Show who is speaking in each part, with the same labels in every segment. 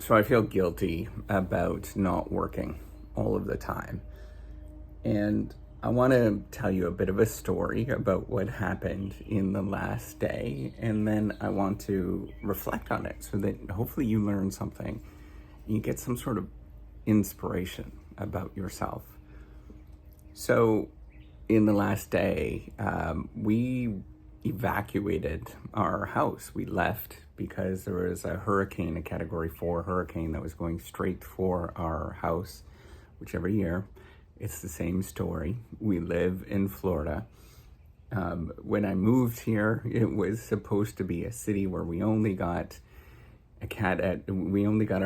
Speaker 1: So I feel guilty about not working all of the time. And I want to tell you a bit of a story about what happened in the last day. And then I want to reflect on it so that hopefully you learn something. You get some sort of inspiration about yourself. So in the last day, we evacuated our house. We left because there was a hurricane, a Category 4 hurricane that was going straight for our house, which every year it's the same story. We live in Florida. When I moved here, it was supposed to be a city where we only got a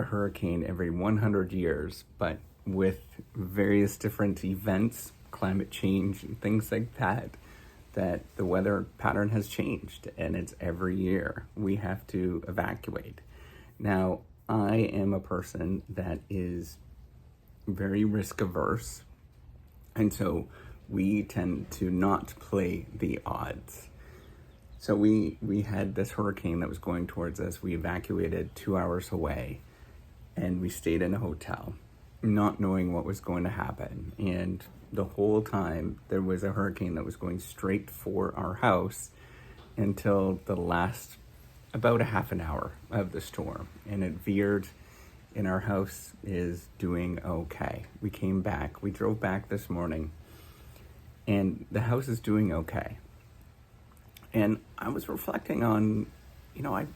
Speaker 1: hurricane every 100 years, but with various different events, climate change and things like that the weather pattern has changed, and it's every year we have to evacuate. Now, I am a person that is very risk averse, and so we tend to not play the odds. So we had this hurricane that was going towards us. We evacuated 2 hours away, and we stayed in a hotel, not knowing what was going to happen. And the whole time there was a hurricane that was going straight for our house until the last about a half an hour of the storm, and it veered, and our house is doing okay. We came back, we drove back this morning, and the house is doing okay. And I was reflecting on, I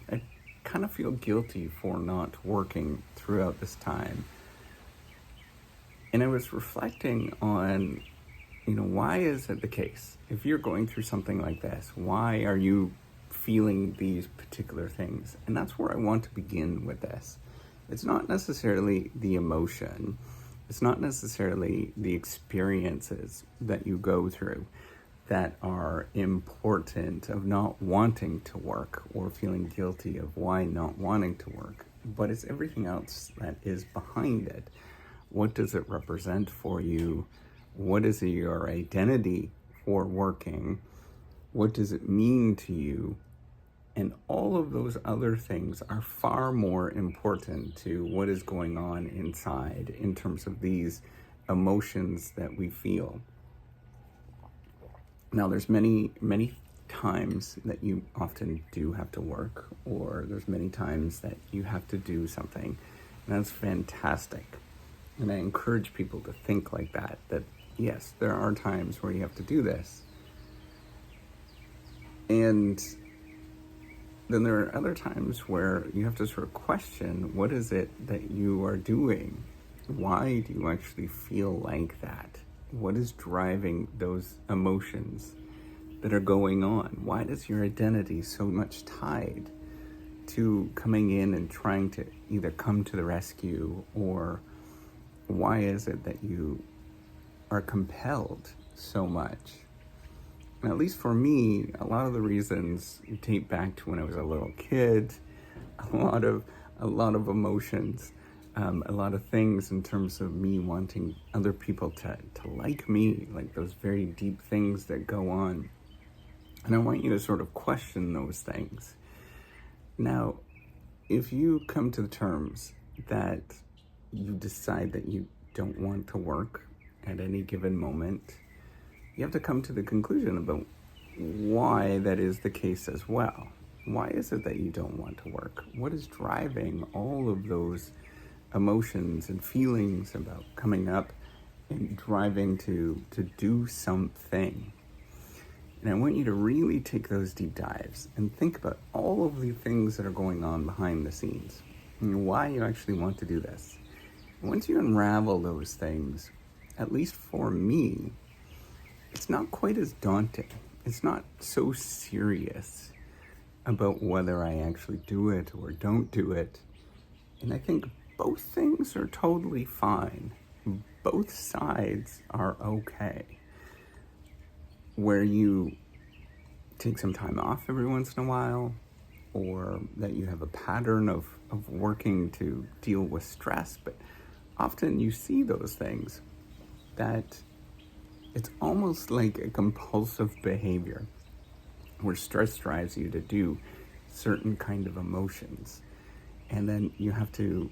Speaker 1: kind of feel guilty for not working throughout this time. And I was reflecting on, why is it the case? If you're going through something like this, why are you feeling these particular things? And that's where I want to begin with this. It's not necessarily the emotion. It's not necessarily the experiences that you go through that are important of not wanting to work or feeling guilty of why not wanting to work, but it's everything else that is behind it. What does it represent for you? What is your identity for working? What does it mean to you? And all of those other things are far more important to what is going on inside in terms of these emotions that we feel. Now, there's many, many times that you often do have to work, or there's many times that you have to do something, and that's fantastic. And I encourage people to think like that yes, there are times where you have to do this. And then there are other times where you have to sort of question, what is it that you are doing? Why do you actually feel like that? What is driving those emotions that are going on? Why is your identity so much tied to coming in and trying to either come to the rescue, or why is it that you are compelled so much? And at least for me, a lot of the reasons date back to when I was a little kid. A lot of emotions, a lot of things in terms of me wanting other people to like me, like those very deep things that go on. And I want you to sort of question those things. Now, if you come to the terms that you decide that you don't want to work at any given moment, you have to come to the conclusion about why that is the case as well. Why is it that you don't want to work? What is driving all of those emotions and feelings about coming up and driving to do something? And I want you to really take those deep dives and think about all of the things that are going on behind the scenes and why you actually want to do this. Once you unravel those things, at least for me, it's not quite as daunting. It's not so serious about whether I actually do it or don't do it. And I think both things are totally fine. Both sides are okay. Where you take some time off every once in a while, or that you have a pattern of working to deal with stress, but often you see those things that it's almost like a compulsive behavior where stress drives you to do certain kind of emotions. And then you have to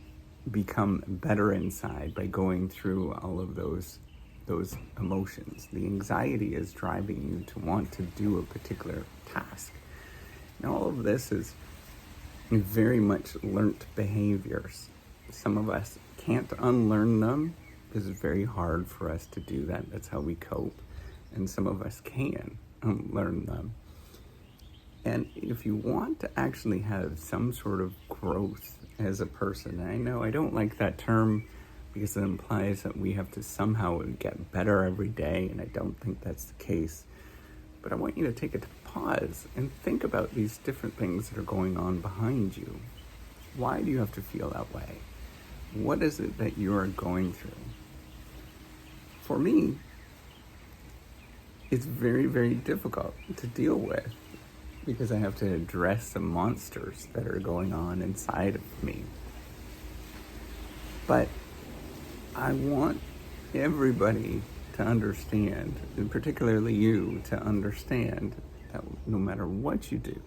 Speaker 1: become better inside by going through all of those emotions. The anxiety is driving you to want to do a particular task. And all of this is very much learnt behaviors. Some of us can't unlearn them because it's very hard for us to do that. That's how we cope. And some of us can unlearn them. And if you want to actually have some sort of growth as a person, and I know I don't like that term because it implies that we have to somehow get better every day, and I don't think that's the case. But I want you to take a pause and think about these different things that are going on behind you. Why do you have to feel that way? What is it that you are going through? For me, it's very, very difficult to deal with because I have to address the monsters that are going on inside of me. But I want everybody to understand, and particularly you, to understand that no matter what you do,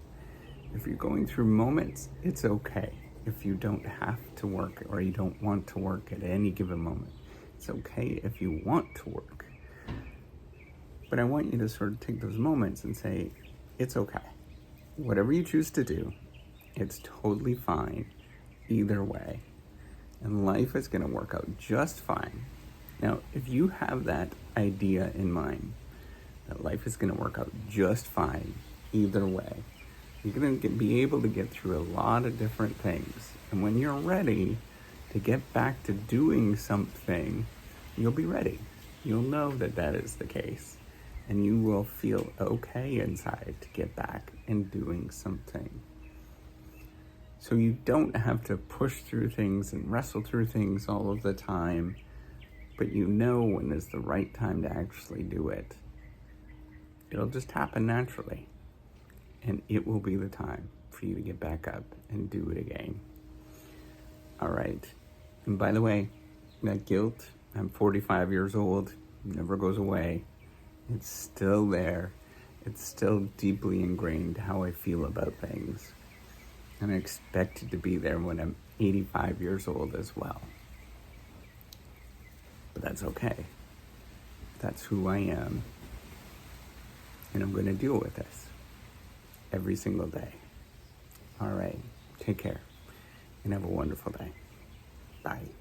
Speaker 1: if you're going through moments, it's okay. If you don't have to work or you don't want to work at any given moment, it's okay if you want to work. But I want you to sort of take those moments and say, it's okay. Whatever you choose to do, it's totally fine either way. And life is going to work out just fine. Now, if you have that idea in mind, that life is going to work out just fine either way, you're going to be able to get through a lot of different things. And when you're ready to get back to doing something, you'll be ready. You'll know that that is the case. And you will feel okay inside to get back and doing something. So you don't have to push through things and wrestle through things all of the time, but you know when is the right time to actually do it. It'll just happen naturally. And it will be the time for you to get back up and do it again. All right. And by the way, that guilt, I'm 45 years old, never goes away. It's still there. It's still deeply ingrained how I feel about things. And I expect it to be there when I'm 85 years old as well. But that's okay. That's who I am. And I'm going to deal with this every single day. All right. Take care. And have a wonderful day. Bye.